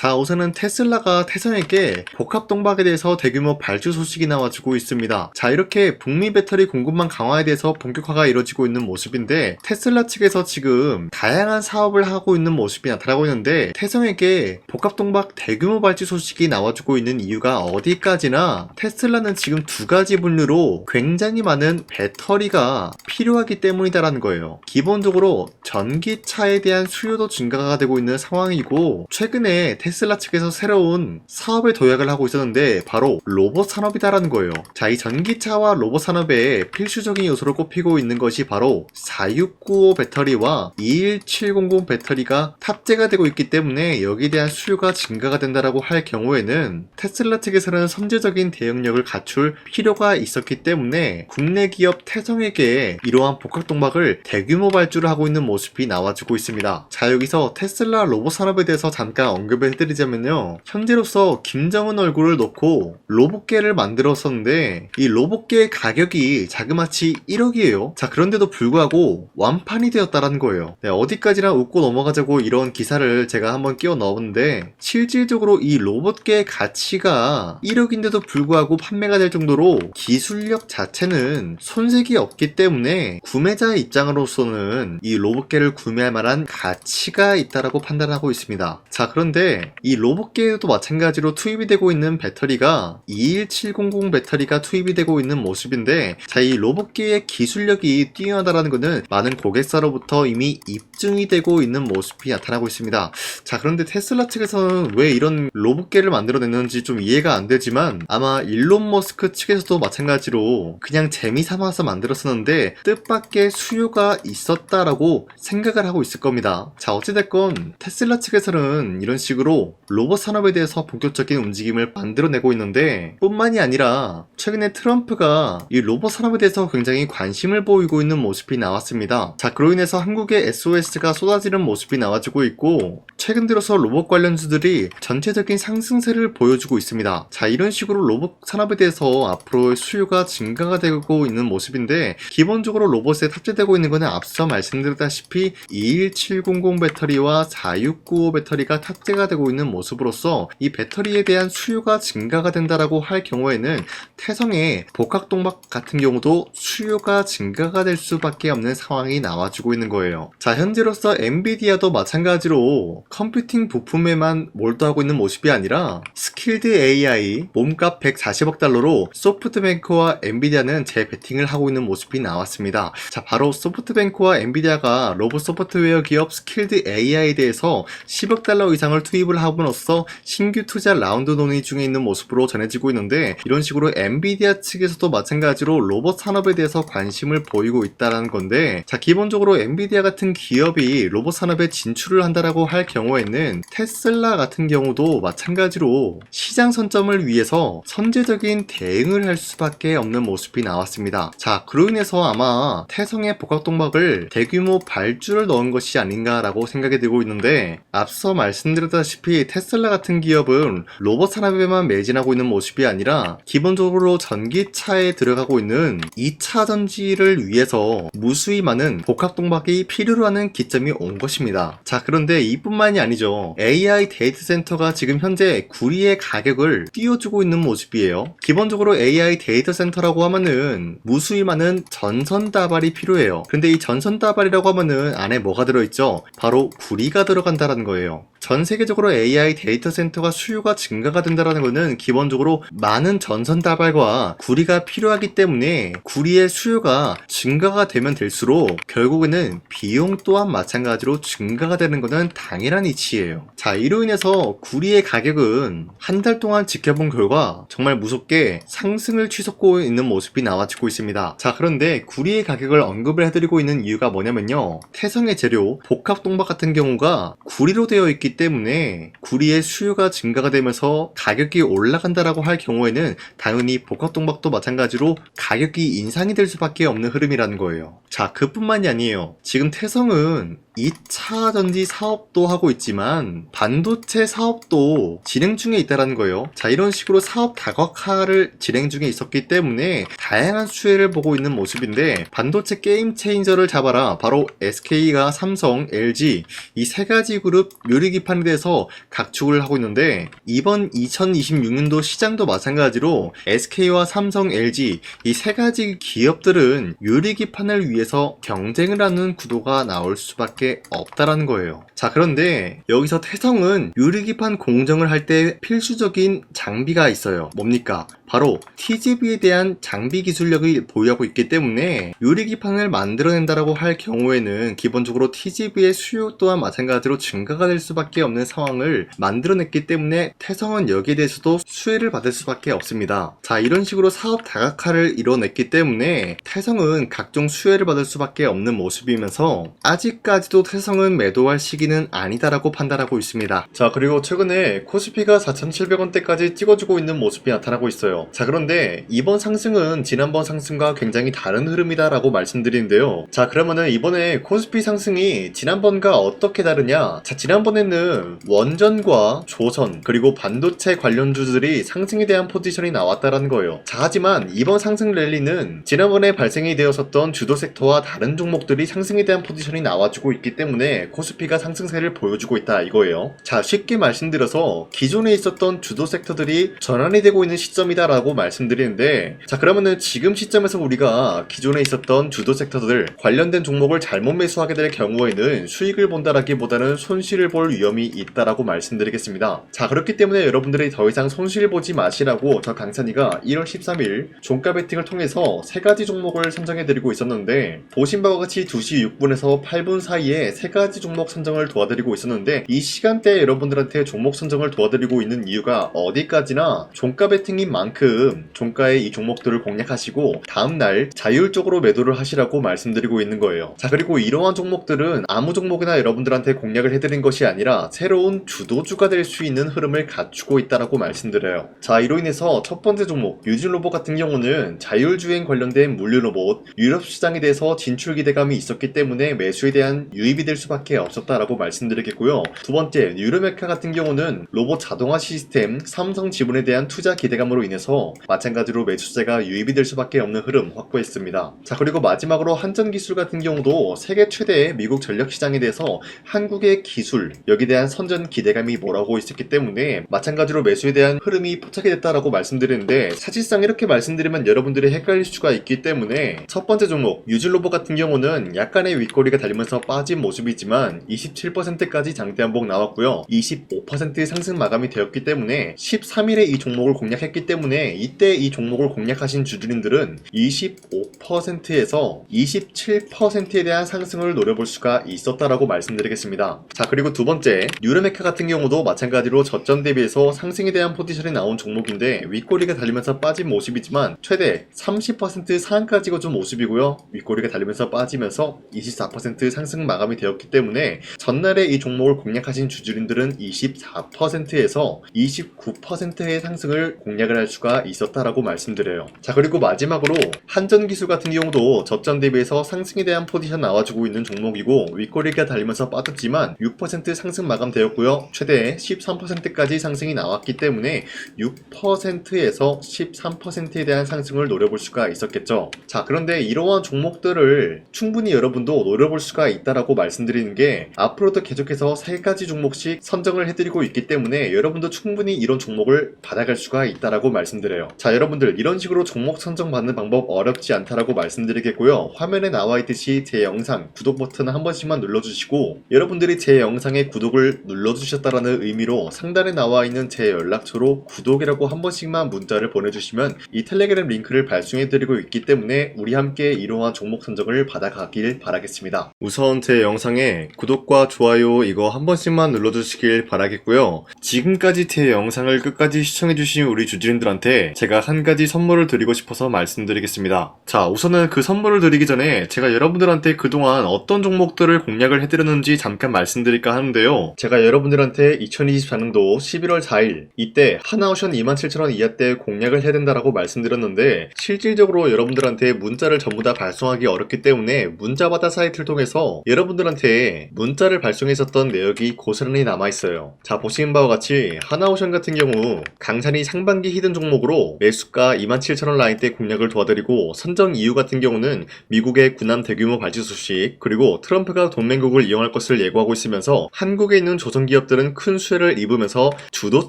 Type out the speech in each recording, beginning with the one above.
자, 우선은 테슬라가 태성에게 복합동박에 대해서 대규모 발주 소식이 나와주고 있습니다. 자, 이렇게 북미 배터리 공급망 강화에 대해서 본격화가 이루어지고 있는 모습인데, 테슬라 측에서 지금 다양한 사업을 하고 있는 모습이 나타나고 있는데, 태성에게 복합동박 대규모 발주 소식이 나와주고 있는 이유가 어디까지나 테슬라는 지금 두 가지 분류로 굉장히 많은 배터리가 필요하기 때문이다라는 거예요. 기본적으로 전기차에 대한 수요도 증가가 되고 있는 상황이고, 최근에 테슬라 측에서 새로운 사업에 도약을 하고 있었는데 바로 로봇 산업이다라는 거예요. 자, 이 전기차와 로봇 산업의 필수적인 요소로 꼽히고 있는 것이 바로 4695 배터리와 21700 배터리가 탑재가 되고 있기 때문에 여기에 대한 수요가 증가가 된다라고 할 경우에는 테슬라 측에서는 선제적인 대응력을 갖출 필요가 있었기 때문에 국내 기업 태성에게 이러한 복합동박을 대규모 발주를 하고 있는 모습이 나와주고 있습니다. 자, 여기서 테슬라 로봇 산업에 대해서 잠깐 언급을 해드리자면요, 현재로서 김정은 얼굴을 놓고 로봇계를 만들었었는데 이 로봇계의 가격이 자그마치 1억이에요. 자, 그런데도 불구하고 완판이 되었다라는 거예요. 네, 어디까지나 웃고 넘어가자고 이런 기사를 제가 한번 끼워 넣었는데, 실질적으로 이 로봇계의 가치가 1억인데도 불구하고 판매가 될 정도로 기술력 자체는 손색이 없기 때문에 구매자의 입장으로서는 이 로봇계를 구매할 만한 가치가 있다라고 판단하고 있습니다. 자, 그런데 이 로봇계에도 마찬가지로 투입이 되고 있는 배터리가 21700 배터리가 투입이 되고 있는 모습인데, 자, 이 로봇계의 기술력이 뛰어나다라는 것은 많은 고객사로부터 이미 입증이 되고 있는 모습이 나타나고 있습니다. 자, 그런데 테슬라 측에서는 왜 이런 로봇계를 만들어냈는지 좀 이해가 안 되지만, 아마 일론 머스크 측에서도 마찬가지로 그냥 재미삼아서 만들었었는데 뜻밖의 수요가 있었다라고 생각을 하고 있을 겁니다. 자, 어찌됐건 테슬라 측에서는 이런 식으로 로봇 산업에 대해서 본격적인 움직임을 만들어내고 있는데, 뿐만이 아니라 최근에 트럼프가 이 로봇 산업에 대해서 굉장히 관심을 보이고 있는 모습이 나왔습니다. 자, 그로 인해서 한국의 SOS가 쏟아지는 모습이 나와주고 있고, 최근 들어서 로봇 관련주들이 전체적인 상승세를 보여주고 있습니다. 자, 이런 식으로 로봇 산업에 대해서 앞으로 수요가 증가가 되고 있는 모습인데, 기본적으로 로봇에 탑재되고 있는 것은 앞서 말씀드렸다시피 21700 배터리와 4695 배터리가 탑재가 되고 있는 모습으로서 이 배터리에 대한 수요가 증가가 된다라고 할 경우에는 태성의 복합동박 같은 경우도 수요가 증가가 될 수밖에 없는 상황이 나와주고 있는 거예요. 자, 현재로서 엔비디아도 마찬가지로 컴퓨팅 부품에만 몰두하고 있는 모습이 아니라 스킬드 AI 몸값 140억 달러로 소프트뱅크와 엔비디아는 재배팅을 하고 있는 모습이 나왔습니다. 자, 바로 소프트뱅크와 엔비디아가 로봇 소프트웨어 기업 스킬드 AI에 대해서 10억 달러 이상을 투입을 함으로써 신규 투자 라운드 논의 중에 있는 모습으로 전해지고 있는데, 이런 식으로 엔비디아 측에서도 마찬가지로 로봇 산업에 대해서 관심을 보이고 있다는 건데, 자, 기본적으로 엔비디아 같은 기업이 로봇 산업에 진출을 한다라고 할 경우에는 테슬라 같은 경우도 마찬가지로 시장 선점을 위해서 선제적인 대응을 할 수밖에 없는 모습이 나왔습니다. 자, 그로 인해서 아마 태성의 복합동박을 대규모 발주를 넣은 것이 아닌가라고 생각이 들고 있는데, 앞서 말씀드렸다시피 테슬라 같은 기업은 로봇 산업에만 매진하고 있는 모습이 아니라 기본적으로 전기차에 들어가고 있는 2차 전지를 위해서 무수히 많은 복합동박이 필요로 하는 기점이 온 것입니다. 자, 그런데 이뿐만이 아니죠. AI 데이터 센터가 지금 현재 구리의 가격을 띄워주고 있는 모습이에요. 기본적으로 AI 데이터 센터라고 하면은 무수히 많은 전선 다발이 필요해요. 근데 이 전선 다발이라고 하면은 안에 뭐가 들어있죠? 바로 구리가 들어간다는 거예요. 전 세계적으로 AI 데이터 센터가 수요가 증가가 된다는 것은 기본적으로 많은 전선 다발과 구리가 필요하기 때문에 구리의 수요가 증가가 되면 될수록 결국에는 비용 또한 마찬가지로 증가가 되는 것은 당연한 이치예요. 자, 이로 인해서 구리의 가격은 한 달 동안 지켜본 결과 정말 무섭게 상승을 취소하고 있는 모습이 나와지고 있습니다. 자, 그런데 구리의 가격을 언급을 해드리고 있는 이유가 뭐냐면요, 태성의 재료 복합동박 같은 경우가 구리로 되어 있기 때문에 구리의 수요가 증가가 되면서 가격이 올라간다라고 할 경우에는 당연히 복합동박도 마찬가지로 가격이 인상이 될 수밖에 없는 흐름이라는 거예요. 자, 그뿐만이 아니에요. 지금 태성은 2차 전지 사업도 하고 있지만 반도체 사업도 진행 중에 있다는 거예요. 자, 이런 식으로 사업 다각화를 진행 중에 있었기 때문에 다양한 수혜를 보고 있는 모습인데, 반도체 게임 체인저를 잡아라, 바로 SK가 삼성, LG 이 세 가지 그룹 유리기판에 대해서 각축을 하고 있는데, 이번 2026년도 시장도 마찬가지로 SK와 삼성, LG 이 세 가지 기업들은 유리기판을 위해서 경쟁을 하는 구도가 나올 수밖에 없다라는 거예요. 자, 그런데 여기서 태성은 유리기판 공정을 할 때 필수적인 장비가 있어요. 뭡니까? 바로 TGV에 대한 장비 기술력을 보유하고 있기 때문에 유리기판을 만들어낸다라고 할 경우에는 기본적으로 TGV의 수요 또한 마찬가지로 증가가 될 수밖에 없는 상황을 만들어냈기 때문에 태성은 여기에 대해서도 수혜를 받을 수밖에 없습니다. 자, 이런 식으로 사업 다각화를 이뤄냈기 때문에 태성은 각종 수혜를 받을 수밖에 없는 모습이면서 아직까지도 태성은 매도할 시기는 아니다라고 판단하고 있습니다. 자, 그리고 최근에 코스피가 4,700원대까지 찍어주고 있는 모습이 나타나고 있어요. 자, 그런데 이번 상승은 지난번 상승과 굉장히 다른 흐름이다라고 말씀드리는데요. 자, 그러면은 이번에 코스피 상승이 지난번과 어떻게 다르냐? 자, 지난번에는 원전과 조선 그리고 반도체 관련주들이 상승에 대한 포지션이 나왔다라는 거예요. 자, 하지만 이번 상승 랠리는 지난번에 발생이 되었었던 주도 섹터와 다른 종목들이 상승에 대한 포지션이 나와주고 있기 때문에 코스피가 상승세를 보여주고 있다 이거예요. 자, 쉽게 말씀드려서 기존에 있었던 주도 섹터들이 전환이 되고 있는 시점이다라고 말씀드리는데, 자, 그러면은 지금 시점에서 우리가 기존에 있었던 주도 섹터들 관련된 종목을 잘못 매수하게 될 경우에는 수익을 본다라기보다는 손실을 볼 위험이 있다라고 말씀드리겠습니다. 자, 그렇기 때문에 여러분들이 더 이상 손실 보지 마시라고 저 강찬이가 1월 13일 종가 베팅을 통해서 세 가지 종목을 선정해드리고 있었는데, 보신 바와 같이 2시 6분에서 8분 사이에 세 가지 종목 선정을 도와드리고 있었는데, 이 시간대에 여러분들한테 종목 선정을 도와드리고 있는 이유가 어디까지나 종가 베팅인 만큼 종가의 이 종목들을 공략하시고 다음날 자율적으로 매도를 하시라고 말씀드리고 있는 거예요. 자, 그리고 이러한 종목들은 아무 종목이나 여러분들한테 공략을 해드린 것이 아니라 새로운 주도주가 될 수 있는 흐름을 갖추고 있다라고 말씀드려요. 자, 이로 인해서 첫 번째 종목 유진로봇 같은 경우는 자율주행 관련된 물류로봇 유럽 시장에 대해서 진출 기대감이 있었기 때문에 매수에 대한 유입이 될 수밖에 없었다라고 말씀드리겠고요. 두 번째 뉴르메카 같은 경우는 로봇 자동화 시스템 삼성 지분에 대한 투자 기대감으로 인해서 마찬가지로 매수세가 유입이 될 수밖에 없는 흐름 확보했습니다. 자, 그리고 마지막으로 한전기술 같은 경우도 세계 최대의 미국 전력 시장에 대해서 한국의 기술 여기에 대한 선전 기대감이 몰아오고 있었기 때문에 마찬가지로 매수에 대한 흐름이 포착이 됐다라고 말씀드리는데, 사실상 이렇게 말씀드리면 여러분들이 헷갈릴 수가 있기 때문에 첫 번째 종목 유진로봇 같은 경우는 약간의 윗꼬리가 달리면서 빠진 모습이지만 27%까지 장대 한복 나왔고요. 25% 상승 마감이 되었기 때문에 13일에 이 종목을 공략했기 때문에 이때 이 종목을 공략하신 주주님들은 25%에서 27%에 대한 상승을 노려볼 수가 있었다라고 말씀드리겠습니다. 자, 그리고 두 번째 뉴르메카 같은 경우도 마찬가지로 저점 대비해서 상승에 대한 포지션이 나온 종목인데 윗꼬리가 달리면서 빠진 모습이지만 최대 30% 상한까지 거준 모습이고요. 윗꼬리가 달리면서 빠지면서 24% 상승 마감이 되었기 때문에 전날에 이 종목을 공략하신 주주님들은 24%에서 29%의 상승을 공략을 할 수가 있었다라고 말씀드려요. 자, 그리고 마지막으로 한전기술 같은 경우도 저점 대비해서 상승에 대한 포지션 나와주고 있는 종목이고 윗꼬리가 달리면서 빠졌지만 6% 상승 마감되었고요. 최대 13%까지 상승이 나왔기 때문에 6%에서 13%에 대한 상승을 노려볼 수가 있었겠죠. 자, 그런데 이러한 종목들을 충분히 여러분도 노려볼 수가 있다라고 말씀드리는 게, 앞으로도 계속해서 세 가지 종목씩 선정을 해드리고 있기 때문에 여러분도 충분히 이런 종목을 받아갈 수가 있다라고 말씀드려요. 자, 여러분들 이런 식으로 종목 선정 받는 방법 어렵지 않다라고 말씀드리겠고요. 화면에 나와 있듯이 제 영상 구독 버튼을 한 번씩만 눌러주시고, 여러분들이 제 영상에 구독을 눌러주셨다라는 의미로 상단에 나와 있는 제 연락처로 구독이라고 한 번씩만 문자를 보내주시면 이 텔레그램 링크를 발송해드리고 있기 때문에 우리 함께 이러한 종목 선정을 받아가길 바라겠습니다. 우선 제 영상에 구독과 좋아요 이거 한 번씩만 눌러주시길 바라겠고요. 지금까지 제 영상을 끝까지 시청해주신 우리 주주님들한테 제가 한 가지 선물을 드리고 싶어서 말씀드리겠습니다. 자, 우선은 그 선물을 드리기 전에 제가 여러분들한테 그동안 어떤 종목들을 공략을 해드렸는지 잠깐 말씀드릴까 하는데요. 제가 여러분들한테 2024년도 11월 4일 이때 하나오션 27,000원 이하때 공략을 해야 된다라고 말씀드렸는데 실질적으로 여러분들한테 문자를 전부 다 발송하기 어렵기 때문에 문자받아 사이트를 통해서 여러분들한테 문자를 발송했었던 내역이 고스란히 남아있어요. 자, 보시는 바와 같이 하나오션 같은 경우 강산이 상반기 히든 종목으로 매수가 27,000원 라인대 공략을 도와드리고, 선정 이유 같은 경우는 미국의 군함 대규모 발주 소식, 그리고 트럼프가 동맹국을 이용할 것을 예고하고 있으면서 한국에 있는 조선기업들은 큰 수혜를 입으면서 주도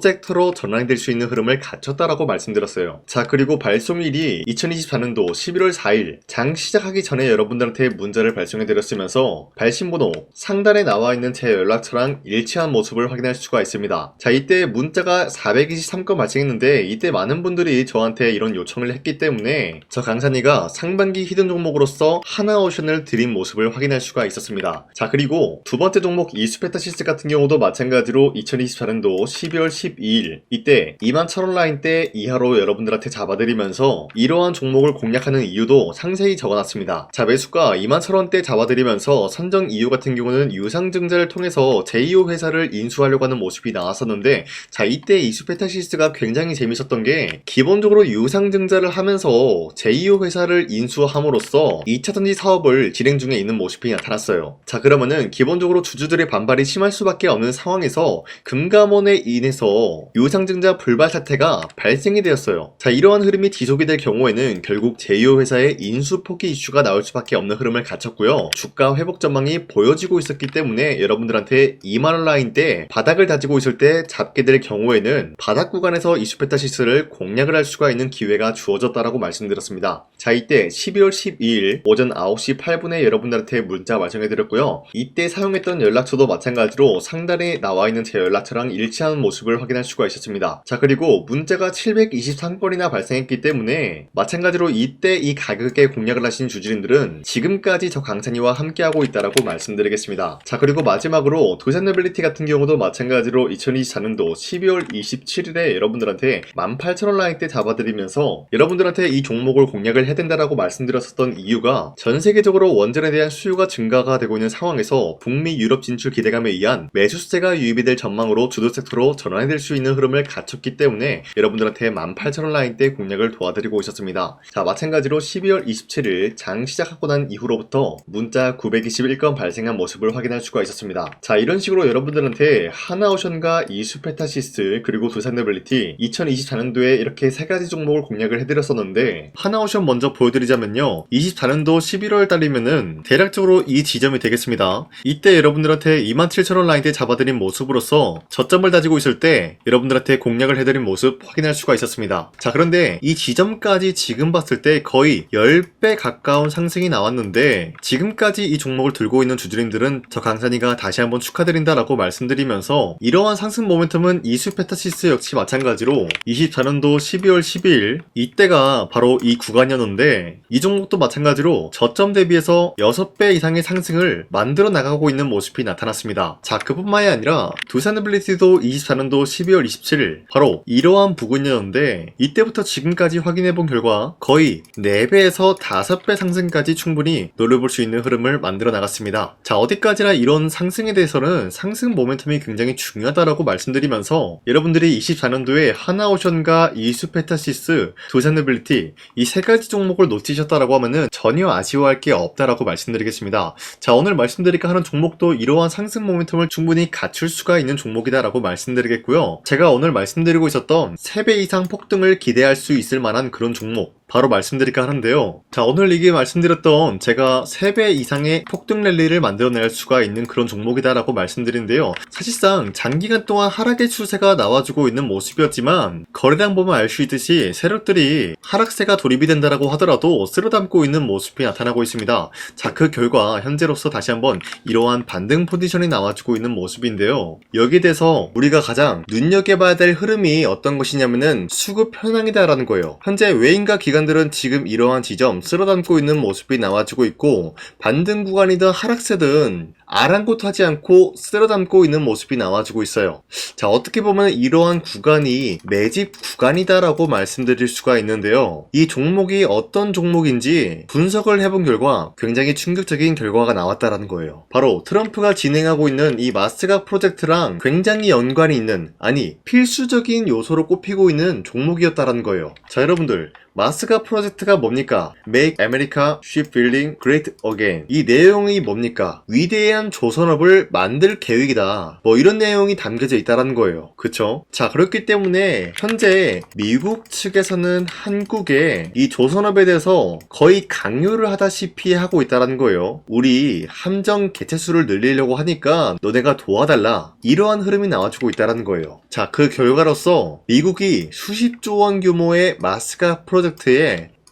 섹터로 전환이 될 수 있는 흐름을 갖췄다라고 말씀드렸어요. 자, 그리고 발송일이 2024년도 11월 4일 장 시작하기 전에 여러분들한테 문자를 발송해드렸으면서 발신번호 상단에 나와 있는 제 연락처랑 일치한 모습을 확인할 수가 있습니다. 자, 이때 문자가 423건 발생했는데 이때 많은 분들이 저한테 이런 요청을 했기 때문에 저 강산이가 상반기 히든 종목으로서 하나오션을 드린 모습을 확인할 수가 있었습니다. 자, 그리고 두 번째 종목 이수페타시스 같은 경우도 마찬가지로 2024년도 12월 12일 이때 21,000원 라인대 이하로 여러분들한테 잡아드리면서 이러한 종목을 공략하는 이유도 상세히 적어놨습니다. 자, 매수가 21,000원대 잡아드리면서 선정 이유 같은 경우는 유상증자를 통해서 제2호 회사를 인수하려고 하는 모습이 나왔었는데, 자, 이때 이수페타시스가 굉장히 재밌었던 게 기본적으로 유상증자를 하면서 제2호 회사를 인수함으로써 2차전지 사업을 진행 중에 있는 모습이 나타났어요. 자, 그러면은 기본적으로 주주들의 반발이 심할 수밖에 없는 상황에서 금감원에 인해서 유상증자 불발 사태가 발생이 되었어요. 자, 이러한 흐름이 지속이 될 경우에는 결국 제2호 회사의 인수 포기 이슈가 나올 수밖에 없는 흐름을 갖췄고요. 주가 회복 전망이 보여지고 있었기 때문에 여러분들한테 2만원 라인 때 바닥을 다지고 있을 때 잡게 될 경우에는 바닥 구간에서 이수페타시스를 공략을 할 수가 있는 기회가 주어졌다라고 말씀드렸습니다. 자, 이때 12월 12일 오전 9시 8분에 여러분들한테 문자 발송해드렸고요. 이때 사용했던 연락처도 마찬가지로 상단에 나와 있는 제 연락처랑 일치하는 모습을 확인할 수가 있었습니다. 자, 그리고 문자가 723건이나 발생했기 때문에 마찬가지로 이때 이 가격에 공략을 하신 주주님들은 지금까지 저 강산이와 함께하고 있다라고 말씀드리겠습니다. 자, 그리고 마지막으로 도산노빌리티 같은 경우도 마찬가지로 2024년도 12월 27일에 여러분들한테 18,000원 라인 때 잡아드리면서 여러분들한테 이 종목을 공략을 해야 된다라고 말씀드렸었던 이유가 전 세계적으로 원전에 대한 수요가 증가가 되고 있는 상황에서 북미 유럽 진출 기대감에 의한 매수세가 유입이 될 전망으로 주도 섹터로 전환이 될 수 있는 흐름을 갖췄기 때문에 여러분들한테 18,000원 라인 때 공략을 도와드리고 있었습니다. 자, 마찬가지로 12월 27일 장 시작하고 난 이후로부터 문자 921건 발생한 모습을 확인할 수가 있었습니다. 자, 이런 식으로 여러분들한테 하나오션과 이수페타시스 그리고 도산노빌리티 2024년도에 이렇게 세 가지 종목을 공략을 해드렸었는데, 하나오션 먼저 보여드리자면요, 24년도 11월 달이면은 대략적으로 이 지점이 되겠습니다. 이때 여러분들한테 27,000원 라인 때 잡아드린 모습으로서 저점을 다지고 있을 때 여러분들한테 공략을 해드린 모습 확인할 수가 있었습니다. 자, 그런데 이 지점까지 지금 봤을 때 거의 10배 가까운 상승이 나왔는데, 지금까지 이 종목을 들고 있는 주주님들은 저 강산이가 다시 한번 축하드린다라고 말씀드리면서, 이러한 상승 모멘텀은 이수페타시스 역시 마찬가지로 24년도 12월 12일 이때가 바로 이 구간이었는데, 이 종목도 마찬가지로 저점 대비해서 6배 이상의 상승을 만들어 나가고 있는 모습이 나타났습니다. 자, 그뿐만이 아니라 도산노빌리티도 24년도 12월 27일 바로 이러한 부근이었는데, 이때부터 지금까지 확인해본 결과 거의 4배에서 5배 상승까지 충분히 노려볼 수 있는 흐름을 만들어 나갔습니다. 자, 어디까지나 이런 상승에 대해서는 상승 모멘텀이 굉장히 중요하다라고 말씀드리면서, 여러분들이 24년도에 하나오션과 이수페타시스, 도산노빌리티 이 세 가지 종목을 놓치셨다라고 하면은 전혀 아쉬워할 게 없다라고 말씀드리겠습니다. 자, 오늘 말씀드릴까 하는 종목도 이러한 상승 모멘텀을 충분히 갖출 수가 있는 종목이다라고 말씀드리겠고요. 제가 오늘 말씀드리고 있었던 3배 이상 폭등을 기대할 수 있을 만한 그런 종목 바로 말씀드릴까 하는데요. 자, 오늘 이게 말씀드렸던 제가 3배 이상의 폭등 랠리를 만들어낼 수가 있는 그런 종목이다라고 말씀드리는데요. 사실상 장기간 동안 하락의 추세가 나와주고 있는 모습이었지만 거래량 보면 알 수 있듯이 세력들이 하락세가 돌입이 된다라고 하더라도 쓸어담고 있는 모습이 나타나고 있습니다. 자, 그 결과 현재로서 다시 한번 이러한 반등 포지션이 나와주고 있는 모습인데요. 여기에 대해서 우리가 가장 눈여겨봐야 될 흐름이 어떤 것이냐면은 수급 현황이다라는 거예요. 현재 외인과 기관들은 지금 이러한 지점 쓸어담고 있는 모습이 나와주고 있고, 반등 구간이든 하락세든 아랑곳하지 않고 쓸어담고 있는 모습이 나와주고 있어요. 자, 어떻게 보면 이러한 구간이 매집 구간이다라고 말씀드릴 수가 있는데요. 이 종목이 어떤 종목인지 분석을 해본 결과 굉장히 충격적인 결과가 나왔다라는 거예요. 바로 트럼프가 진행하고 있는 이 마스가 프로젝트랑 굉장히 연관이 있는, 아니 필수적인 요소로 꼽히고 있는 종목이었다라는 거예요. 자, 여러분들, 마스가 프로젝트가 뭡니까? Make America Shipbuilding Great Again. 이 내용이 뭡니까? 위대한 조선업을 만들 계획이다. 뭐 이런 내용이 담겨져 있다라는 거예요. 그쵸? 자, 그렇기 때문에 현재 미국 측에서는 한국에 이 조선업에 대해서 거의 강요를 하다시피 하고 있다라는 거예요. 우리 함정 개체수를 늘리려고 하니까 너네가 도와달라. 이러한 흐름이 나와주고 있다라는 거예요. 자, 그 결과로서 미국이 수십조 원 규모의 마스가 프로젝트에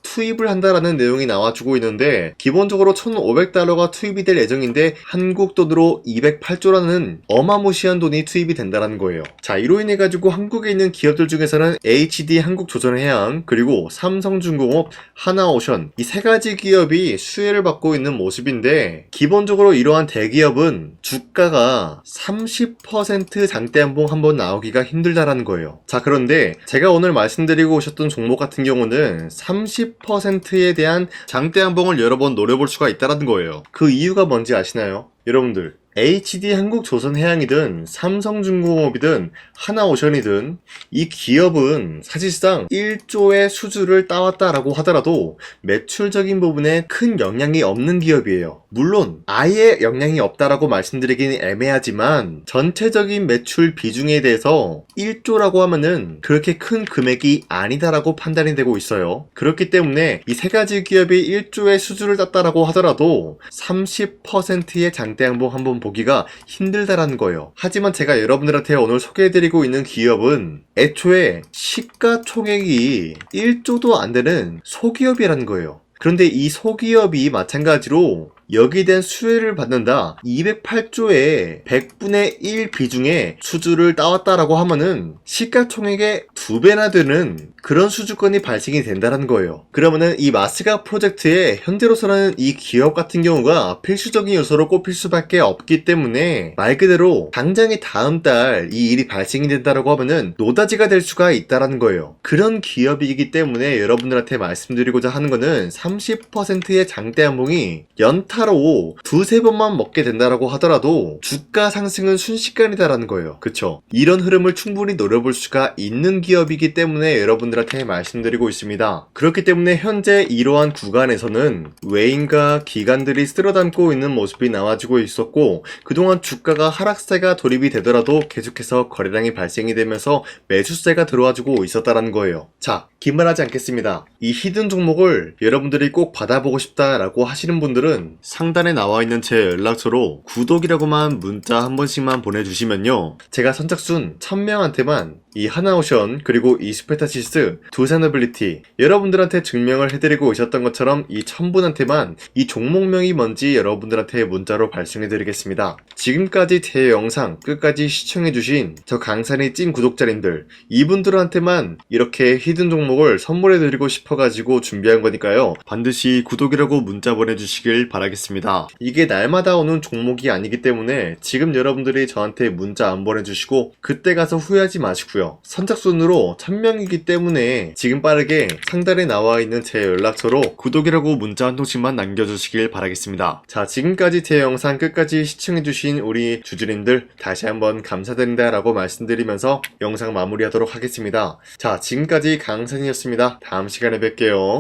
투입을 한다라는 내용이 나와주고 있는데, 기본적으로 1,500달러가 투입이 될 예정인데 한국 돈으로 208조라는 어마무시한 돈이 투입이 된다라는 거예요. 자, 이로 인해 가지고 한국에 있는 기업들 중에서는 HD 한국조선해양, 그리고 삼성중공업, 하나오션, 이 세 가지 기업이 수혜를 받고 있는 모습인데, 기본적으로 이러한 대기업은 주가가 30% 장대한봉 한번 나오기가 힘들다라는 거예요. 자, 그런데 제가 오늘 말씀드리고 오셨던 종목 같은 경우는 30%에 대한 장대한봉을 여러 번 노려볼 수가 있다는 거예요. 그 이유가 뭔지 아시나요? 여러분들, HD 한국조선해양이든 삼성중공업이든 하나오션이든 이 기업은 사실상 1조의 수주를 따왔다라고 하더라도 매출적인 부분에 큰 영향이 없는 기업이에요. 물론 아예 영향이 없다라고 말씀드리긴 애매하지만 전체적인 매출 비중에 대해서 1조라고 하면은 그렇게 큰 금액이 아니다라고 판단이 되고 있어요. 그렇기 때문에 이 세 가지 기업이 1조의 수주를 땄다라고 하더라도 30%의 장대양봉 한번 보기가 힘들다라는 거예요. 하지만 제가 여러분들한테 오늘 소개해드리고 있는 기업은 애초에 시가총액이 1조도 안 되는 소기업이라는 거예요. 그런데 이 소기업이 마찬가지로 여기에 대한 수혜를 받는다, 208조의 100분의 1 비중의 수주를 따왔다라고 하면은 시가총액의 2배나 되는 그런 수주권이 발생이 된다는 거예요. 그러면은 이 마스가 프로젝트에 현재로서는 이 기업 같은 경우가 필수적인 요소로 꼽힐 수밖에 없기 때문에 말 그대로 당장에 다음 달 이 일이 발생이 된다라고 하면은 노다지가 될 수가 있다라는 거예요. 그런 기업이기 때문에 여러분들한테 말씀드리고자 하는 거는 30%의 장대한봉이 연타로 두세 번만 먹게 된다라고 하더라도 주가 상승은 순식간이다라는 거예요. 그쵸? 이런 흐름을 충분히 노려볼 수가 있는 기업이기 때문에 여러분들한테 말씀드리고 있습니다. 그렇기 때문에 현재 이러한 구간에서는 외인과 기관들이 쓸어담고 있는 모습이 나와주고 있었고, 그동안 주가가 하락세가 돌입이 되더라도 계속해서 거래량이 발생이 되면서 매수세가 들어와주고 있었다라는 거예요. 자, 긴말하지 않겠습니다. 이 히든 종목을 여러분들이 꼭 받아보고 싶다라고 하시는 분들은 상단에 나와 있는 제 연락처로 구독이라고만 문자 한 번씩만 보내주시면요, 제가 선착순 1000명한테만 이 하나오션 그리고 이 스페타시스 두산어빌리티 여러분들한테 증명을 해드리고 있었던 것처럼 이 1000분한테만 이 종목명이 뭔지 여러분들한테 문자로 발송해드리겠습니다. 지금까지 제 영상 끝까지 시청해주신 저 강산이 찐 구독자님들, 이분들한테만 이렇게 히든 종목을 선물해드리고 싶어가지고 준비한 거니까요, 반드시 구독이라고 문자 보내주시길 바라겠습니다. 이게 날마다 오는 종목이 아니기 때문에 지금 여러분들이 저한테 문자 안 보내주시고 그때 가서 후회하지 마시고요, 선착순으로 1000명이기 때문에 지금 빠르게 상단에 나와 있는 제 연락처로 구독이라고 문자 한 통씩만 남겨주시길 바라겠습니다. 자, 지금까지 제 영상 끝까지 시청해주신 우리 주주님들 다시 한번 감사드린다 라고 말씀드리면서 영상 마무리하도록 하겠습니다. 자, 지금까지 강산이었습니다. 다음 시간에 뵐게요.